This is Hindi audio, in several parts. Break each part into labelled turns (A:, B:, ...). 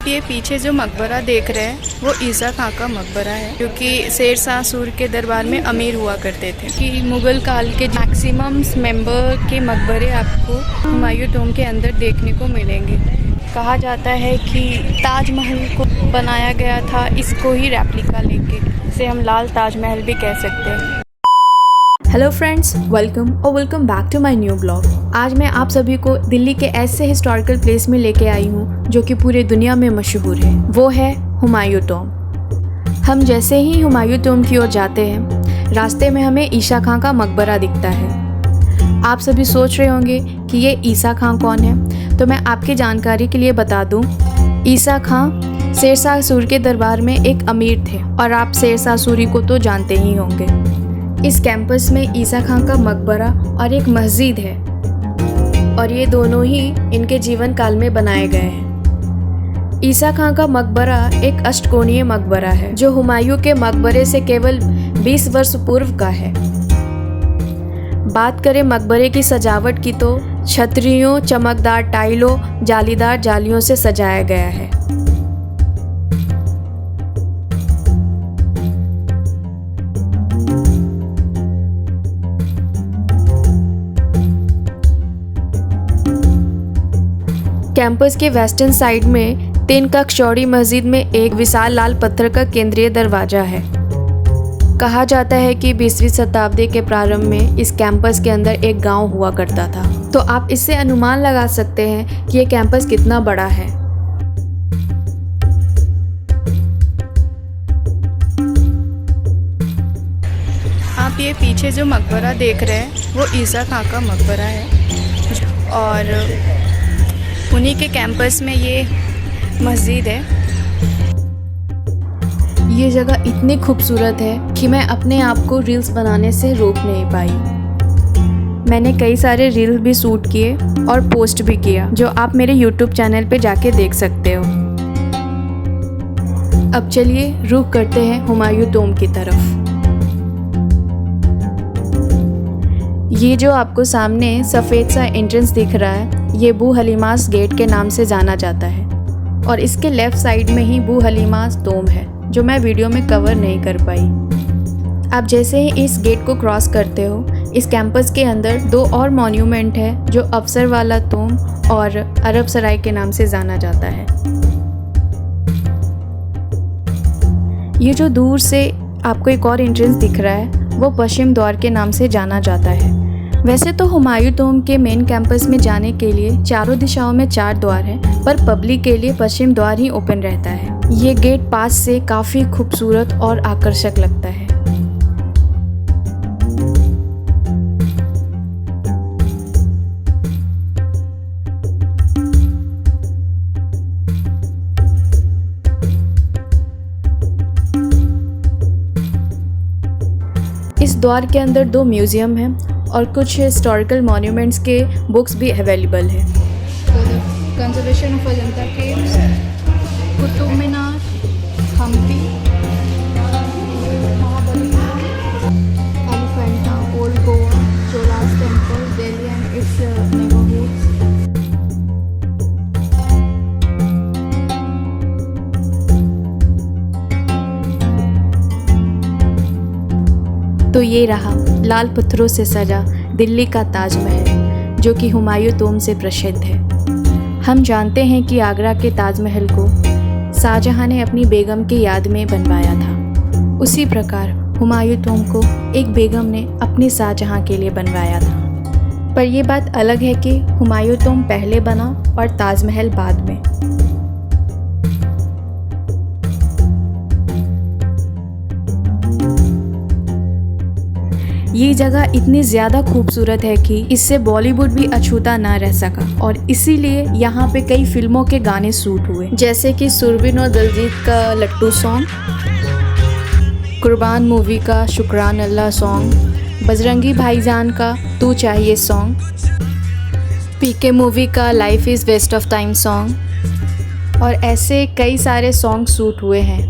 A: ये पीछे जो मकबरा देख रहे हैं वो ईसा खां का मकबरा है, क्योंकि शेरशाह सूरी के दरबार में अमीर हुआ करते थे। कि मुगल काल के मैक्सिमम मेंबर के मकबरे आपको हुमायूं टॉम्ब के अंदर देखने को मिलेंगे। कहा जाता है कि ताजमहल को बनाया गया था इसको ही रेप्लिका लेके, इसे हम लाल ताजमहल भी कह सकते हैं।
B: Hello friends, welcome back to my new blog. आज मैं आप सभी को दिल्ली के ऐसे हिस्टोरिकल प्लेस में लेके आई हूँ जो कि पूरी दुनिया में मशहूर है। वो है हुमायूं टॉम्ब। हम जैसे ही हुमायूं टॉम्ब की ओर जाते हैं, रास्ते में हमें ईसा खां का मकबरा दिखता है। आप सभी सोच रहे होंगे कि ये ईसा खां कौन है, तो मैं आपकी जानकारी के लिए बता दूँ, ईसा खां शेरशाह सूरी के दरबार में एक अमीर थे और आप शेरशाह सूरी को तो जानते ही होंगे। इस कैंपस में ईसा खां का मकबरा और एक मस्जिद है और ये दोनों ही इनके जीवन काल में बनाए गए हैं। ईसा खां का मकबरा एक अष्टकोणीय मकबरा है जो हुमायूं के मकबरे से केवल 20 वर्ष पूर्व का है। बात करें मकबरे की सजावट की तो छतरियों, चमकदार टाइलों, जालीदार जालियों से सजाया गया है। कैंपस के वेस्टर्न साइड में 3 कक्ष चौड़ी मस्जिद में एक विशाल लाल पत्थर का केंद्रीय दरवाजा है। कहा जाता है कि 20वीं शताब्दी के प्रारंभ में इस कैंपस के अंदर एक गांव हुआ करता था, तो आप इससे अनुमान लगा सकते हैं कि ये कैंपस कितना बड़ा है।
A: आप ये पीछे जो मकबरा देख रहे हैं वो ईसा खां का मकबरा है और उन्हीं के कैंपस में ये मस्जिद है।
B: ये जगह इतनी खूबसूरत है कि मैं अपने आप को रील्स बनाने से रोक नहीं पाई। मैंने कई सारे रील्स भी शूट किए और पोस्ट भी किया, जो आप मेरे YouTube चैनल पे जाके देख सकते हो। अब चलिए रुख करते हैं हुमायूं टॉम्ब की तरफ। ये जो आपको सामने सफ़ेद सा एंट्रेंस दिख रहा है, ये बू हलीमास गेट के नाम से जाना जाता है और इसके लेफ़्ट साइड में ही बू हलीमास टॉम्ब है, जो मैं वीडियो में कवर नहीं कर पाई। आप जैसे ही इस गेट को क्रॉस करते हो, इस कैंपस के अंदर 2 और मॉन्यूमेंट है जो अफसर वाला टॉम्ब और अरब सराय के नाम से जाना जाता है। ये जो दूर से आपको एक और एंट्रेंस दिख रहा है, वो पश्चिम द्वार के नाम से जाना जाता है। वैसे तो हुमायूं टॉम्ब के मेन कैंपस में जाने के लिए चारों दिशाओं में 4 द्वार हैं, पर पब्लिक के लिए पश्चिम द्वार ही ओपन रहता है। ये गेट पास से काफ़ी खूबसूरत और आकर्षक लगता है। इस द्वार के अंदर 2 म्यूज़ियम हैं और कुछ हिस्टोरिकल मॉन्यूमेंट्स के बुक्स भी अवेलेबल है।
A: Conservation of Ajanta caves, Qutub Minar, Hampi, Elephanta, old Goa, Cholas temple, Delhi and its neighbourhoods.
B: तो ये रहा लाल पत्थरों से सजा दिल्ली का ताजमहल, जो कि हुमायूं टॉम्ब से प्रसिद्ध है। हम जानते हैं कि आगरा के ताजमहल को शाहजहां ने अपनी बेगम की याद में बनवाया था। उसी प्रकार हुमायूं टॉम्ब को एक बेगम ने अपने शाहजहां के लिए बनवाया था। पर यह बात अलग है कि हुमायूं टॉम्ब पहले बना और ताजमहल बाद में। ये जगह इतनी ज़्यादा खूबसूरत है कि इससे बॉलीवुड भी अछूता ना रह सका और इसीलिए यहाँ पे कई फिल्मों के गाने शूट हुए, जैसे कि सुरबीन और दिलजीत का लट्टू सॉन्ग, कुर्बान मूवी का शुक्रान अल्लाह सॉन्ग, बजरंगी भाईजान का तू चाहिए सॉन्ग, पीके मूवी का life is waste of time song और ऐसे कई सारे सॉन्ग शूट हुए हैं।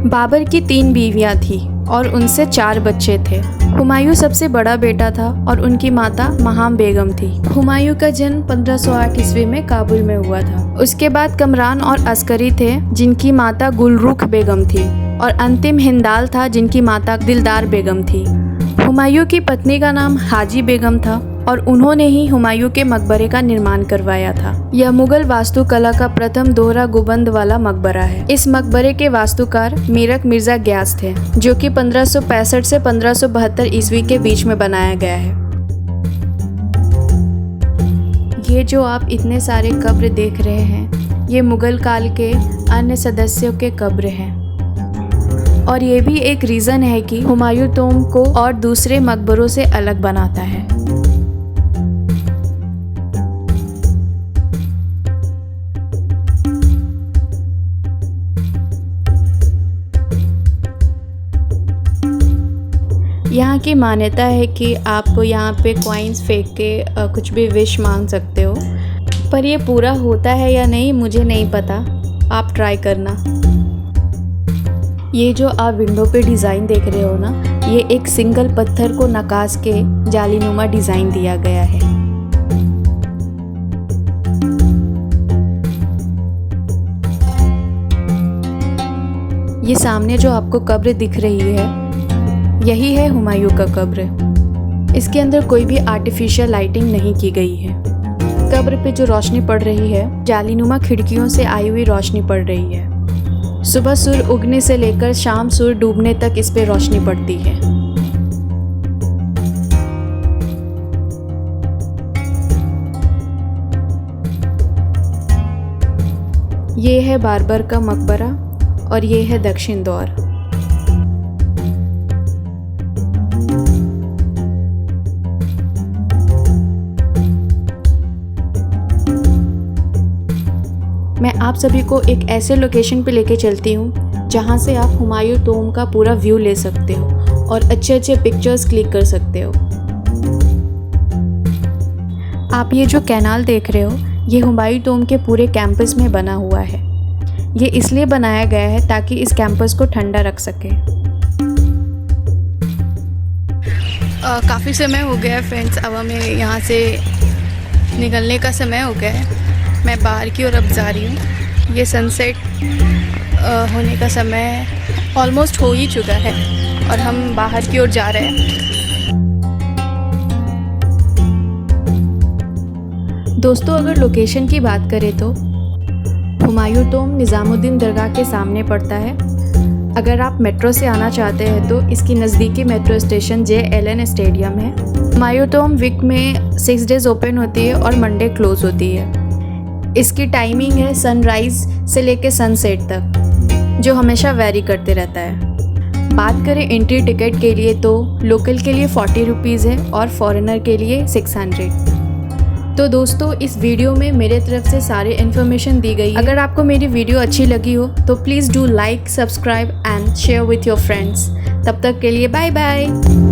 B: बाबर की 3 बीवियां थी और उनसे 4 बच्चे थे। हुमायूं सबसे बड़ा बेटा था और उनकी माता महाम बेगम थी। हुमायूं का जन्म 1508 ईस्वी में काबुल में हुआ था। उसके बाद कमरान और अस्करी थे जिनकी माता गुलरुख बेगम थी और अंतिम हिंदाल था जिनकी माता दिलदार बेगम थी। हुमायूं की पत्नी का नाम हाजी बेगम था और उन्होंने ही हुमायूं के मकबरे का निर्माण करवाया था। यह मुगल वास्तुकला का प्रथम दोहरा गुंबद वाला मकबरा है। इस मकबरे के वास्तुकार मीरक मिर्जा ग्यास थे, जो कि 1565 से 1572 ईस्वी के बीच में बनाया गया है। ये जो आप इतने सारे कब्र देख रहे हैं, ये मुगल काल के अन्य सदस्यों के कब्र हैं। और ये भी एक रीज़न है कि हुमायूं टॉम्ब को और दूसरे मकबरों से अलग बनाता है। यहाँ की मान्यता है कि आप यहाँ पे कॉइन्स फेंक के कुछ भी विश मांग सकते हो, पर ये पूरा होता है या नहीं मुझे नहीं पता, आप ट्राई करना। ये जो आप विंडो पे डिज़ाइन देख रहे हो ना, ये एक सिंगल पत्थर को नकाश के जालीनुमा डिज़ाइन दिया गया है। ये सामने जो आपको कब्र दिख रही है, यही है हुमायूं का कब्र। इसके अंदर कोई भी आर्टिफिशियल लाइटिंग नहीं की गई है। कब्र पे जो रोशनी पड़ रही है, जालीनुमा खिड़कियों से आई हुई रोशनी पड़ रही है। सुबह सूर्य उगने से लेकर शाम सूर्य डूबने तक इस पे रोशनी पड़ती है। ये है बाबर का मकबरा और ये है दक्षिण द्वार। मैं आप सभी को एक ऐसे लोकेशन पे लेके चलती हूँ जहाँ से आप हुमायूं टॉम्ब का पूरा व्यू ले सकते हो और अच्छे अच्छे पिक्चर्स क्लिक कर सकते हो। आप ये जो कैनाल देख रहे हो, ये हुमायूं टॉम्ब के पूरे कैंपस में बना हुआ है। ये इसलिए बनाया गया है ताकि इस कैंपस को ठंडा रख सके।
A: काफ़ी समय हो गया है फ्रेंड्स, अब हमें यहाँ से निकलने का समय हो गया है। मैं बाहर की ओर अब जा रही हूँ। ये सनसेट होने का समय ऑलमोस्ट हो ही चुका है और हम बाहर की ओर जा रहे हैं।
B: दोस्तों, अगर लोकेशन की बात करें तो हुमायूं टॉम्ब निज़ामुद्दीन दरगाह के सामने पड़ता है। अगर आप मेट्रो से आना चाहते हैं तो इसकी नज़दीकी मेट्रो स्टेशन JLN स्टेडियम है। हुमायूं टॉम्ब वीक में 6 डेज़ ओपन होती है और मंडे क्लोज होती है। इसकी टाइमिंग है सनराइज़ से लेके सनसेट तक, जो हमेशा वेरी करते रहता है। बात करें एंट्री टिकट के लिए तो लोकल के लिए 40 रुपीज़ है और फॉरेनर के लिए 600। तो दोस्तों, इस वीडियो में मेरे तरफ से सारी इन्फॉर्मेशन दी गई है। अगर आपको मेरी वीडियो अच्छी लगी हो तो please do like, subscribe and share with your friends. तब तक के लिए बाय बाय।